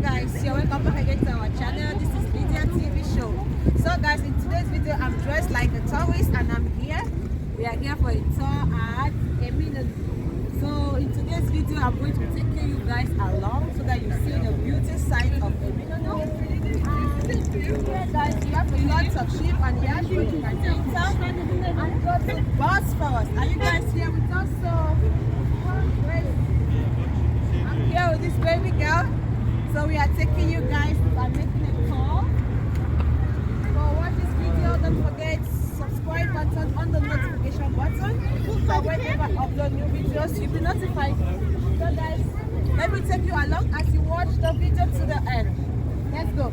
guys, you're welcome back again to our channel. This is Lydia TV show. So guys, in today's video I'm dressed like a tourist and I'm here. We are here for a tour at Eminonu. So in today's video I'm going to take you guys along so that you see the beauty side of Eminonu. Here guys, you have lots of sheep and yash which you can enter and go to bus for us. Are you guys here with us? So great. I'm here with this baby girl. So we are taking you guys by making a call. So watch this video, don't forget subscribe button on the notification button. So whenever I upload new videos, you'll be notified. So guys, let me take you along as you watch the video to the end. Let's go.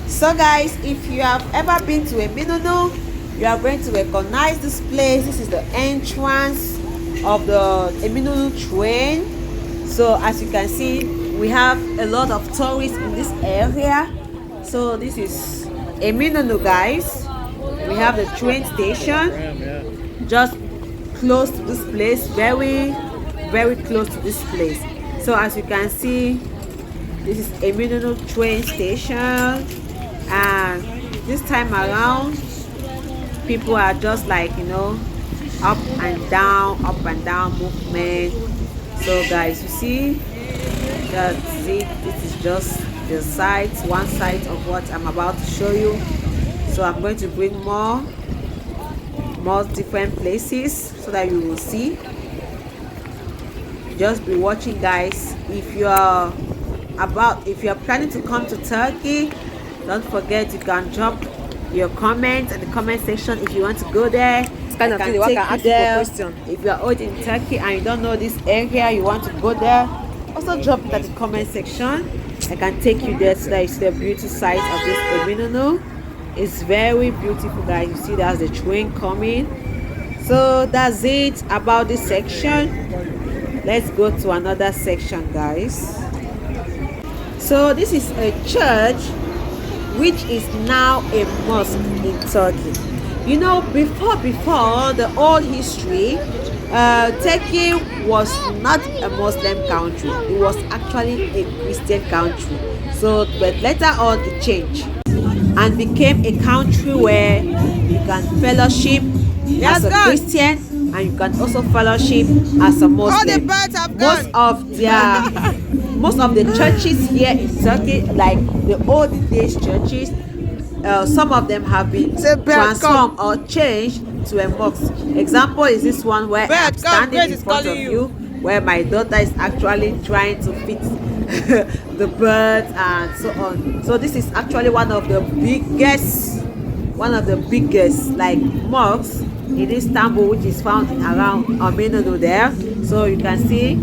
So guys, if you have ever been to Eminonu, you are going to recognize this place. This is the entrance of the Eminonu train. So as you can see, we have a lot of tourists in this area. So this is Eminonu, guys. We have the train station just close to this place, very close to this place. So as you can see, this is Eminonu train station, and this time around people are just like, you know, up and down movement. So guys, you see, that's it. This is just the side, one side of what I'm about to show you. So I'm going to bring more different places so that you will see. Just be watching, guys. If you're planning to come to Turkey, don't forget you can drop your comments in the comment section if you want to go there. It's kind of thing I can ask you a question. If you are out in Turkey and you don't know this area, you want to go there, also drop it at the comment section. I can take you there so that you see the beauty side of this Eminonu. It's very beautiful, guys. You see that's the train coming. So that's it about this section. Let's go to another section, guys. So this is a church which is now a mosque in Turkey. You know, before the old history, Turkey was not a Muslim country. It was actually a Christian country. So, but later on it changed and became a country where you can fellowship as a Christian and you can also fellowship as a Muslim. Most of the churches here in Turkey, like the old days churches, some of them have been transformed or changed to a mosque. Example is this one where I'm standing in front of you, where my daughter is actually trying to feed the birds and so on. So this is actually one of the biggest like mosques in Istanbul, which is found around Eminönü there. So you can see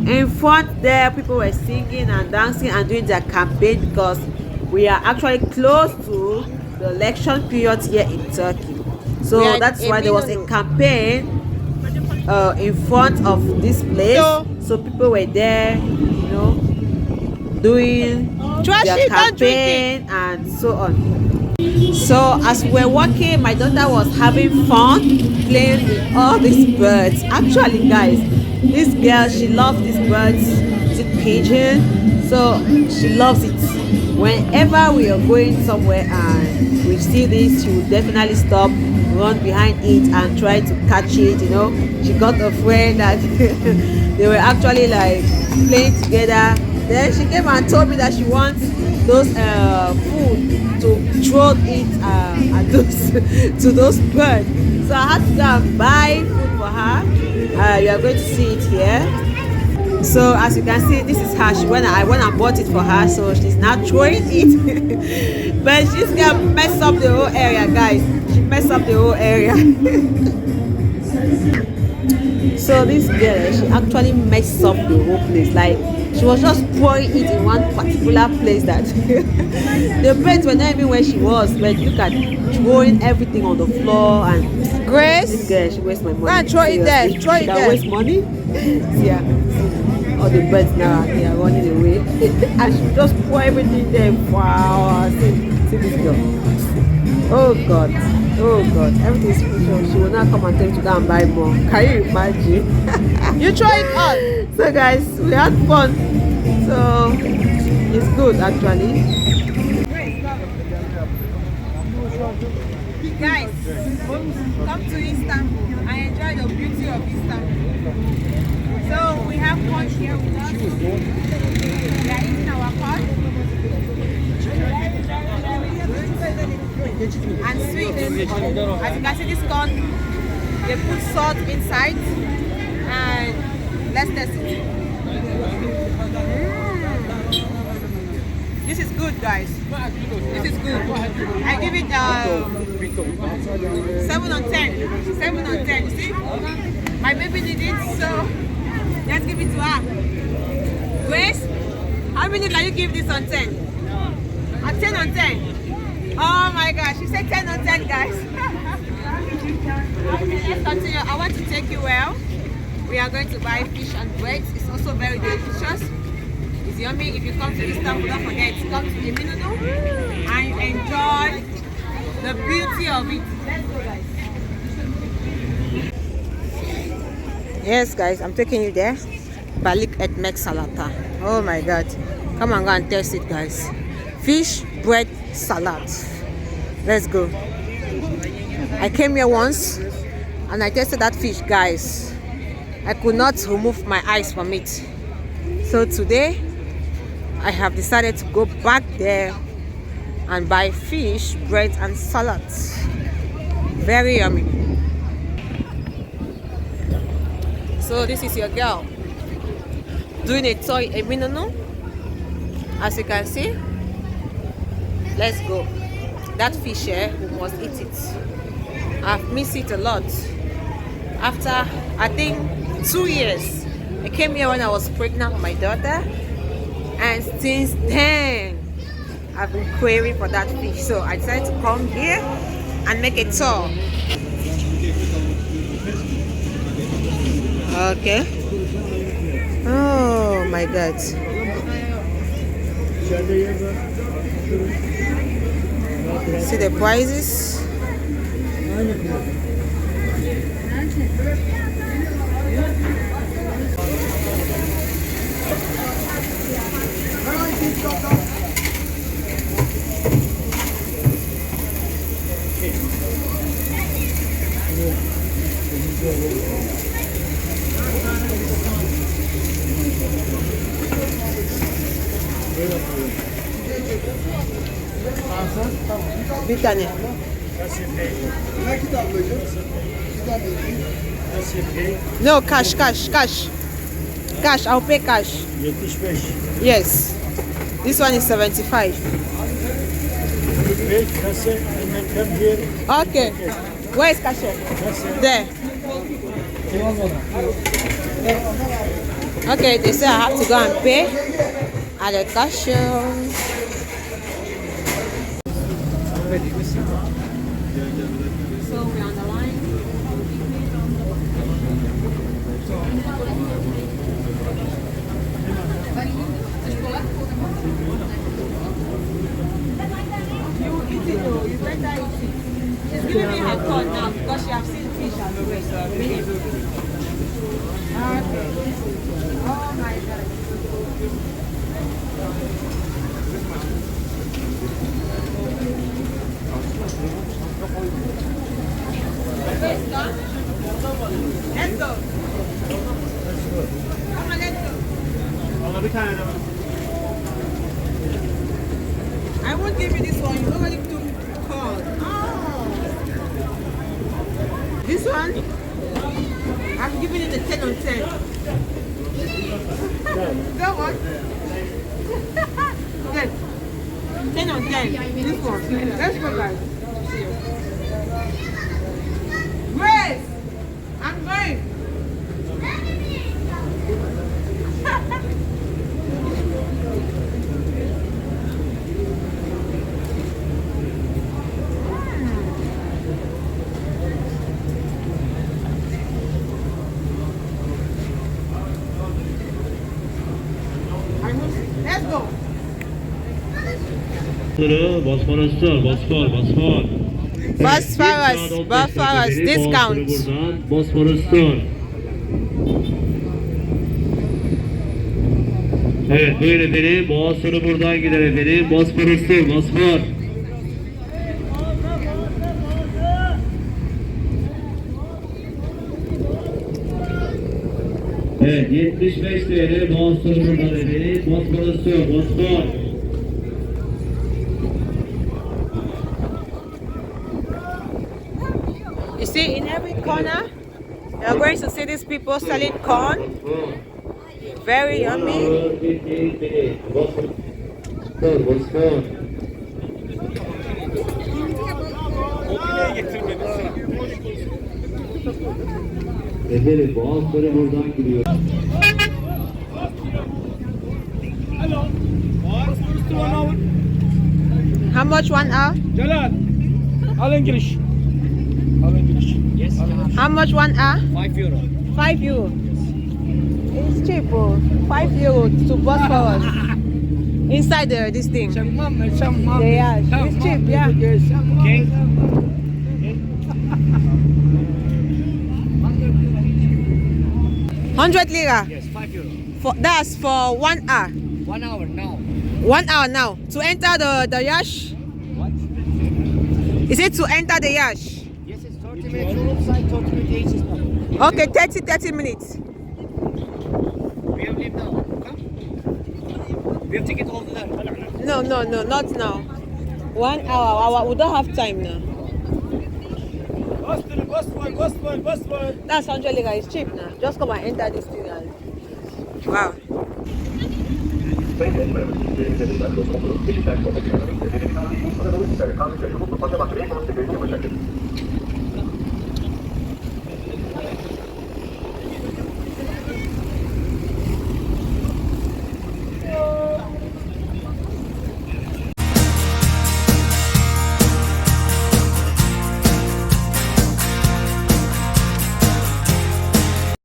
in front there, people were singing and dancing and doing their campaign because we are actually close to the election period here in Turkey. So that's why there was a campaign in front of this place. So people were there, you know, doing their campaign and so on. So as we're walking, my daughter was having fun playing with all these birds. Actually, guys, this girl, she loves these birds. Is it pigeon? So she loves it. Whenever we are going somewhere and we see this, she will definitely stop, run behind it and try to catch it. You know, she got a friend that they were actually like playing together. Then she came and told me that she wants those food to throw it at to those birds. So I had to go and buy food for her. You are going to see it here. So as you can see, this is her. When I bought it for her, so she's not throwing it. But she's gonna mess up the whole area, guys. She messed up the whole area. So this girl, she actually messed up the whole place. Like, she was just pouring it in one particular place that the birds were not even where she was. But look at throwing everything on the floor. And Grace, this girl, she wastes my money. man, throw it there. Throw it there. Waste money. Yeah. All the birds now, they are running away. And she just pour everything there. Wow. See this girl. Oh God. Oh God, everything is fish. She will not come and tell me to go and buy more. Can you imagine? You try it all. So guys, we had fun. So it's good actually. Guys, come to Istanbul. I enjoy the beauty of Istanbul. So we have punch here with us. We are eating our pot. And sweet. As you can see, this corn, they put salt inside. And let's test it. This is good, guys. This is good. I give it 7 on 10. 7 on 10. You see? My baby did it, so let's give it to her. Grace, how many can you give this on 10? On 10 on 10. Oh my gosh, she said 10 on 10, guys. Okay, let's continue. I want to take you well. We are going to buy fish and bread. It's also very delicious. It's yummy. If you come to Istanbul, don't forget to come to Eminonu and enjoy the beauty of it. Let's go, guys. Yes, guys, I'm taking you there. Balik etmek salata. Oh my God! Come and go and taste it, guys. Fish, bread, salad. Let's go. I came here once and I tasted that fish, guys. I could not remove my eyes from it. So today I have decided to go back there and buy fish, bread and salad. Very yummy. So this is your girl doing a toy Eminonu. As you can see, let's go. That fish here, we must eat it. I've missed it a lot. After I think 2 years, I came here when I was pregnant with my daughter, and since then I've been craving for that fish. So I decided to come here and make a tour. Okay. Oh my God. See the prices. Bir tane. No, cash. Cash, I'll pay cash. 75. Yes. This one is 75. Okay. Where is cashier? There. Okay, they say I have to go and pay at the cashier. So we're on the line. You eat it though, you better eat it. She's giving me her card now because she has seen fish and the rest. Okay. Oh my God. Let's go. Come on, let's go. I won't give you this one. You already took card. Oh. This one, I'm giving it a 10 on 10. That one? Yes. 10 on 10. This one. Let's go, guys. Grace! I'm going. Let's go. Bosfor. Bosphorus discount. Buradan Bosphorus Store. Evet buyurun efendim. Boğaz sonu buradan gider efendim. Bosphorus Store. Bosfor. Evet 75 TL Boğaz sonu buradan efendim. Bosphorus Store. Bosfor. You see, in every corner, you're going to see these people selling corn. Very yummy. Efendim boğazları buradan gidiyor. How much 1 hour? Jalal, all English. All English. Yes. How much 1 hour? €5. 5 euro. It's cheap, oh. 5 euro to Bosphorus. Inside this thing. Yeah, it's cheap, yeah. Okay. 100 lira. Yes, €5. That's for 1 hour. 1 hour now. 1 hour now. To enter the yacht. What? Is it to enter the yacht? Yes, it's 30 minutes outside, 30 minutes inside. Okay, 30 minutes. We have leave now. Come. We have ticket over there. No, not now. 1 hour. We don't have time now. Bosphorus. That's 100 lira. It's cheap now. Just come and enter this thing. Wow.